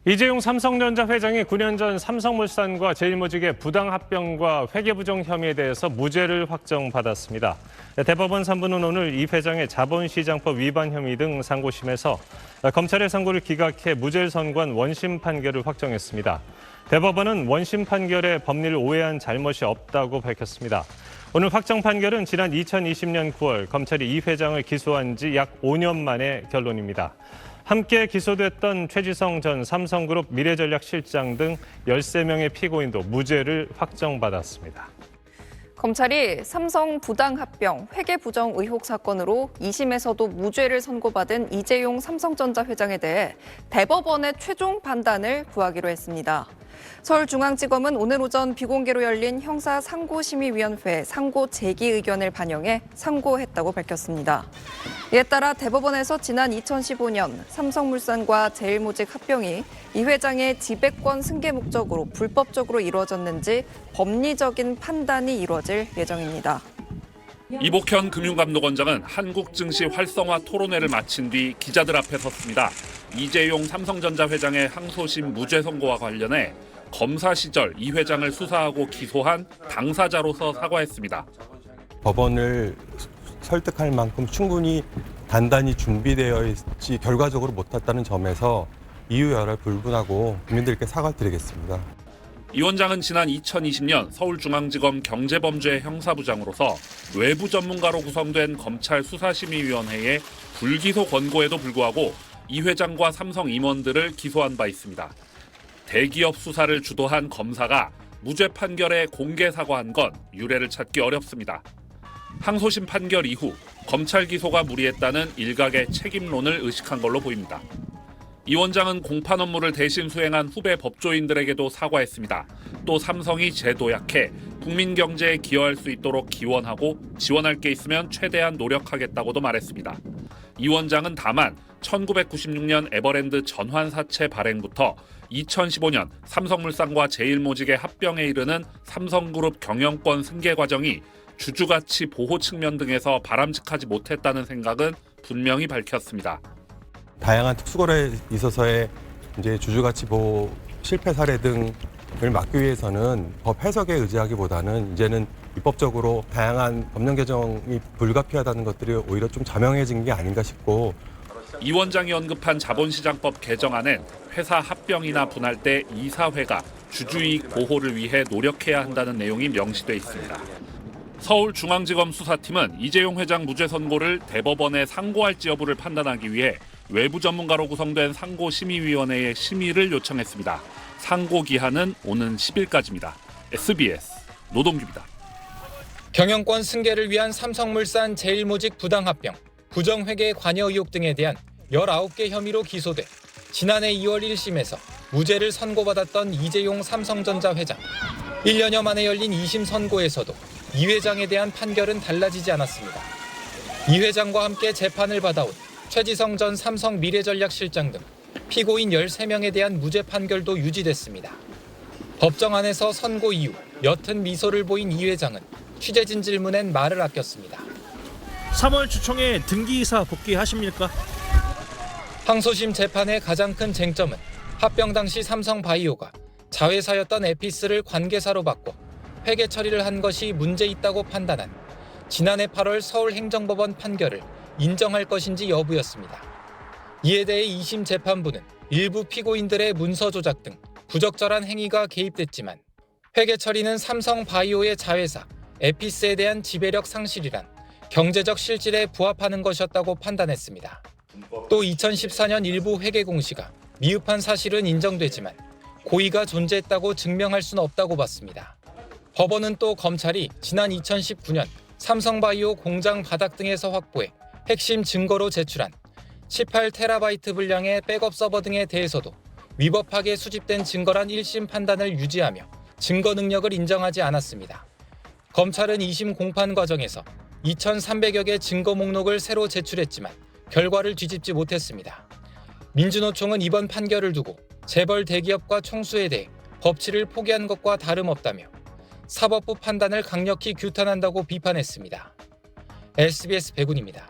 이재용 삼성전자 회장이 9년 전 삼성물산과 제일모직의 부당 합병과 회계부정 혐의에 대해서 무죄를 확정받았습니다. 대법원 3부는 오늘 이 회장의 자본시장법 위반 혐의 등 상고심에서 검찰의 선고를 기각해 무죄를 선고한 원심 판결을 확정했습니다. 대법원은 원심 판결에 법리를 오해한 잘못이 없다고 밝혔습니다. 오늘 확정 판결은 지난 2020년 9월 검찰이 이 회장을 기소한 지 약 5년 만의 결론입니다. 함께 기소됐던 최지성 전 삼성그룹 미래전략실장 등 13명의 피고인도 무죄를 확정받았습니다. 검찰이 삼성 부당합병, 회계부정 의혹 사건으로 2심에서도 무죄를 선고받은 이재용 삼성전자 회장에 대해 대법원의 최종 판단을 구하기로 했습니다. 서울중앙지검은 오늘 오전 비공개로 열린 형사상고심의위원회 상고 제기 의견을 반영해 상고했다고 밝혔습니다. 이에 따라 대법원에서 지난 2015년 삼성물산과 제일모직 합병이 이 회장의 지배권 승계 목적으로 불법적으로 이루어졌는지 법리적인 판단이 이루어질 예정입니다. 이복현 금융감독원장은 한국증시 활성화 토론회를 마친 뒤 기자들 앞에 섰습니다. 이재용 삼성전자 회장의 항소심 무죄 선고와 관련해 검사 시절 이 회장을 수사하고 기소한 당사자로서 사과했습니다. 법원을 설득할 만큼 충분히 단단히 준비되어 있지 결과적으로 못했다는 점에서 이유 여하를 불분하고 국민들께 사과드리겠습니다. 이 원장은 지난 2020년 서울중앙지검 경제범죄 형사부장으로서 외부 전문가로 구성된 검찰 수사심의위원회의 불기소 권고에도 불구하고 이 회장과 삼성 임원들을 기소한 바 있습니다. 대기업 수사를 주도한 검사가 무죄 판결에 공개 사과한 건 유례를 찾기 어렵습니다. 항소심 판결 이후 검찰 기소가 무리했다는 일각의 책임론을 의식한 걸로 보입니다. 이 원장은 공판 업무를 대신 수행한 후배 법조인들에게도 사과했습니다. 또 삼성이 재도약해 국민 경제에 기여할 수 있도록 기원하고 지원할 게 있으면 최대한 노력하겠다고도 말했습니다. 이 원장은 다만 1996년 에버랜드 전환 사채 발행부터 2015년 삼성물산과 제일모직의 합병에 이르는 삼성그룹 경영권 승계 과정이 주주가치 보호 측면 등에서 바람직하지 못했다는 생각은 분명히 밝혔습니다. 다양한 특수거래에 있어서의 이제 주주가치 보호 실패 사례 등을 막기 위해서는 법 해석에 의지하기보다는 이제는 입법적으로 다양한 법령 개정이 불가피하다는 것들이 오히려 좀 자명해진 게 아닌가 싶고, 이 원장이 언급한 자본시장법 개정안엔 회사 합병이나 분할 때 이사회가 주주이익 보호를 위해 노력해야 한다는 내용이 명시돼 있습니다. 서울중앙지검 수사팀은 이재용 회장 무죄 선고를 대법원에 상고할지 여부를 판단하기 위해 외부 전문가로 구성된 상고심의위원회의 심의를 요청했습니다. 상고 기한은 오는 10일까지입니다. SBS 노동규입니다. 경영권 승계를 위한 삼성물산 제일모직 부당합병, 부정회계 관여 의혹 등에 대한 19개 혐의로 기소돼 지난해 2월 1심에서 무죄를 선고받았던 이재용 삼성전자 회장. 1년여 만에 열린 2심 선고에서도 이 회장에 대한 판결은 달라지지 않았습니다. 이 회장과 함께 재판을 받아온 최지성 전 삼성 미래전략실장 등 피고인 13명에 대한 무죄 판결도 유지됐습니다. 법정 안에서 선고 이후 옅은 미소를 보인 이 회장은 취재진 질문엔 말을 아꼈습니다. 3월 주총에 등기이사 복귀하십니까? 항소심 재판의 가장 큰 쟁점은 합병 당시 삼성바이오가 자회사였던 에피스를 관계사로 바꿔 회계 처리를 한 것이 문제 있다고 판단한 지난해 8월 서울행정법원 판결을 인정할 것인지 여부였습니다. 이에 대해 2심 재판부는 일부 피고인들의 문서 조작 등 부적절한 행위가 개입됐지만 회계 처리는 삼성바이오의 자회사 에피스에 대한 지배력 상실이란 경제적 실질에 부합하는 것이었다고 판단했습니다. 또 2014년 일부 회계 공시가 미흡한 사실은 인정되지만 고의가 존재했다고 증명할 수는 없다고 봤습니다. 법원은 또 검찰이 지난 2019년 삼성바이오 공장 바닥 등에서 확보해 핵심 증거로 제출한 18테라바이트 분량의 백업 서버 등에 대해서도 위법하게 수집된 증거란 1심 판단을 유지하며 증거 능력을 인정하지 않았습니다. 검찰은 2심 공판 과정에서 2,300여 개 증거 목록을 새로 제출했지만 결과를 뒤집지 못했습니다. 민주노총은 이번 판결을 두고 재벌 대기업과 총수에 대해 법치를 포기한 것과 다름없다며 사법부 판단을 강력히 규탄한다고 비판했습니다. SBS 백운입니다.